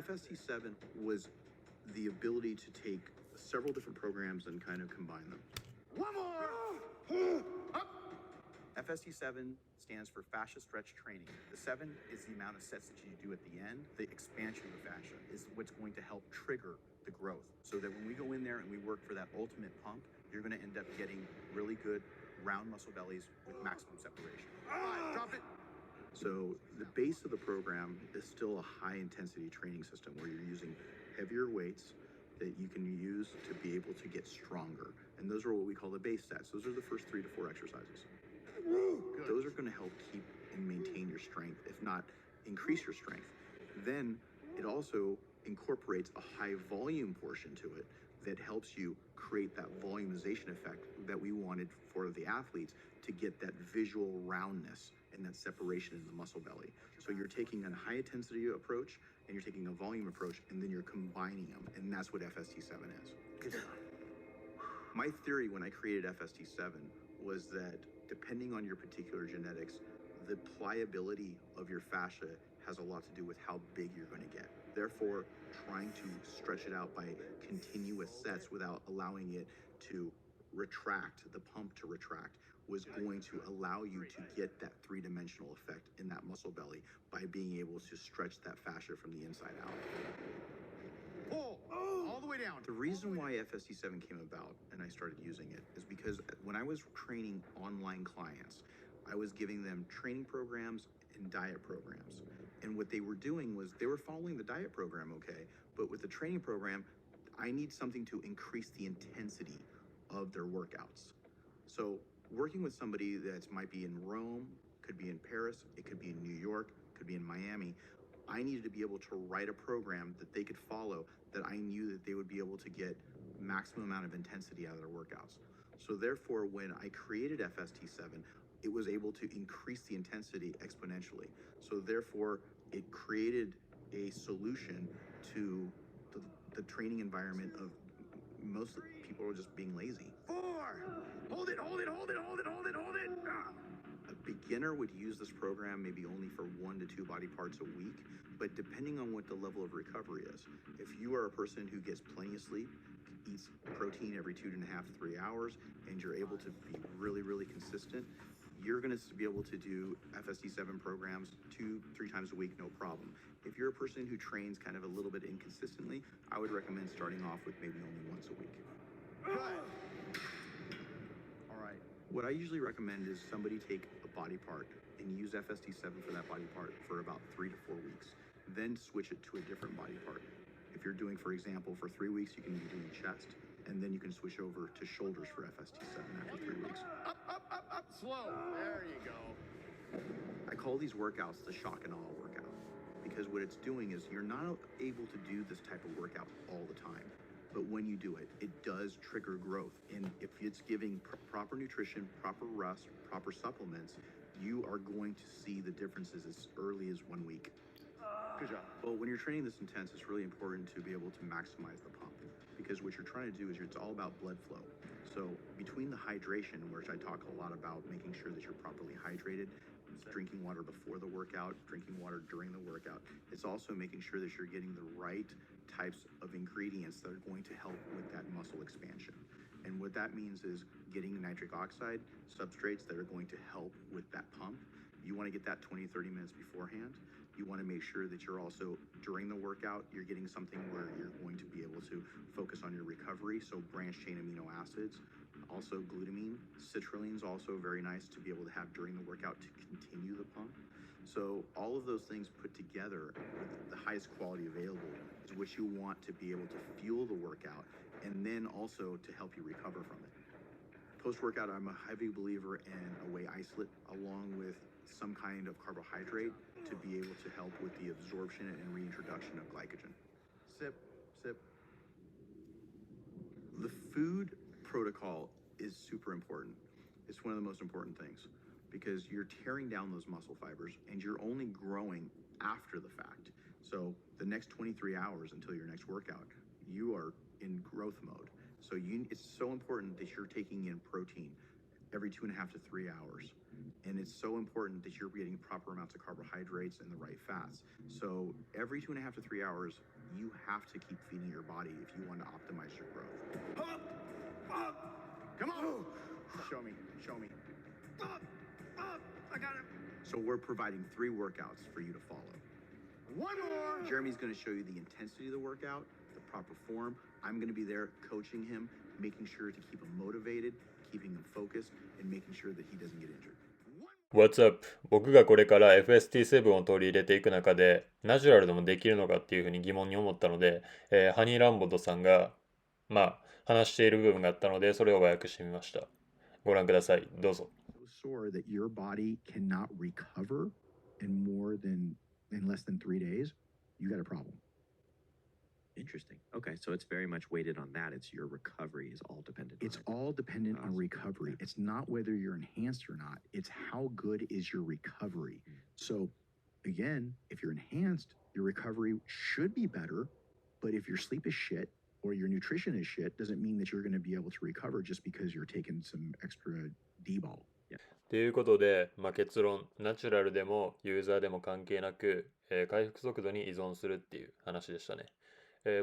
FST 7 was the ability to take several different programs and kind of combine them. One more! FST 7 stands for fascia stretch training. The 7 is the amount of sets that you do at the end. The expansion of the fascia is what's going to help trigger the growth, so that when we go in there and we work for that ultimate pump, you're going to end up getting really good round muscle bellies with maximum separation. Drop it. So the base of the program is still a high intensity training system where you're using heavier weights that you can use to be able to get stronger. And those are what we call the base sets. Those are the first 3 to 4 exercises. Good. Those are going to help keep and maintain your strength, if not increase your strength. Then it also incorporates a high volume portion to it that helps you create that volumization effect that we wanted for the athletes to get that visual roundness and that separation in the muscle belly. So you're taking a high intensity approach and you're taking a volume approach, and then you're combining them, and that's what FST 7 is. Good job. My theory when I created FST 7 was that depending on your particular genetics, the pliability of your fascia has a lot to do with how big you're going to get. Therefore, trying to stretch it out by continuous sets without allowing it to retract, the pump to retract, was going to allow you to get that 3-dimensional effect in that muscle belly by being able to stretch that fascia from the inside out. Pull all the way down. The reason why FST 7 came about and I started using it is because when I was training online clients, I was giving them training programs and diet programs. And what they were doing was they were following the diet program okay, but with the training program, I need something to increase the intensity of their workouts. So working with somebody that might be in Rome, could be in Paris, it could be in New York, could be in Miami, I needed to be able to write a program that they could follow that I knew that they would be able to get maximum amount of intensity out of their workouts. So therefore, when I created FST 7, it was able to increase the intensity exponentially. So therefore, it created a solution to the training environment of most people are just being lazy. 4. Hold it, hold it, hold it, hold it, hold it, hold it. A beginner would use this program maybe only for 1 to 2 body parts a week, but depending on what the level of recovery is, if you are a person who gets plenty of sleep, eats protein every 2.5 to 3 hours, and you're able to be really, really consistent, you're going to be able to do FST 7 programs 2-3 times a week, no problem. If you're a person who trains kind of a little bit inconsistently, I would recommend starting off with maybe only once a week. Good. All right. What I usually recommend is somebody take a body part and use FST 7 for that body part for about 3 to 4 weeks, then switch it to a different body part. If you're doing, for example, for 3 weeks, you can be doing chest, and then you can switch over to shoulders for FST 7 after 3 weeks. Up, slow. There you go. I call these workouts the shock and awe workout, because what it's doing is you're not able to do this type of workout all the time. But when you do it, it does trigger growth. And if it's giving proper nutrition, proper rest, proper supplements, you are going to see the differences as early as 1 week. Good job. Well, when you're training this intense, it's really important to be able to maximize the pump, because what you're trying to do is it's all about blood flow. So between the hydration, which I talk a lot about making sure that you're properly hydrated, drinking water before the workout, drinking water during the workout, it's also making sure that you're getting the right types of ingredients that are going to help with that muscle expansion. And what that means is getting nitric oxide substrates that are going to help with that pump. You want to get that 20-30 minutes beforehand. You want to make sure that you're also, during the workout, you're getting something where you're going to be able to focus on your recovery. So branched chain amino acids, also glutamine, citrulline is also very nice to be able to have during the workout to continue the pump. So all of those things put together with the highest quality available is what you want to be able to fuel the workout, and then also to help you recover from it. Post-workout, I'm a heavy believer in a whey isolate along with some kind of carbohydrate to be able to help with the absorption and reintroduction of glycogen. Sip, sip. The food protocol is super important. It's one of the most important things because you're tearing down those muscle fibers and you're only growing after the fact. So the next 23 hours until your next workout, you are in growth mode. So it's so important that you're taking in protein every 2.5 to 3 hours. And it's so important that you're getting proper amounts of carbohydrates and the right fats. So every 2.5 to 3 hours, you have to keep feeding your body if you want to optimize your growth. Come on. Show me. Show me. I got it. So we're providing 3 workouts for you to follow. One more. Jeremy's going to show you the intensity of the workout, the proper form. I'm going to be there coaching him, making sure to keep him motivated, keeping him focused, and making sure that he doesn't get injured. What's up? 僕がこれから FST7 を取り入れていく中でナチュラルでもできるのかっていうふうに疑問に思ったので、ハニーランボットさんが話している部分があったのでそれを和訳してみました。ご覧ください。どうぞ。So sore that your body cannot recover in less than 3 days, you got a problem. Interesting. Okay, so it's very much weighted on that. It's your recovery is all dependent on It's it. all dependent on recovery. It's not whether you're enhanced or not. It's how good is your recovery. So again, if you're enhanced, your recovery should be better. But if your sleep is shit or your nutrition is shit, doesn't mean that you're going to be able to recover just because you're taking some extra D-ball. ということで、結論、ナチュラルでもユーザーでも関係なく、回復速度に依存するっていう話でしたね。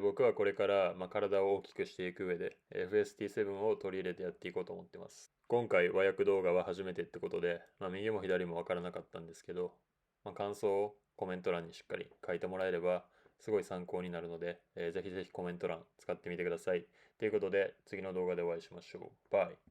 僕はこれから、体を大きくしていく上で FST7 を取り入れてやっていこうと思ってます。今回和訳動画は初めてってことで、右も左も分からなかったんですけど、感想をコメント欄にしっかり書いてもらえればすごい参考になるので、ぜひぜひコメント欄使ってみてください。ということで次の動画でお会いしましょう。バイ。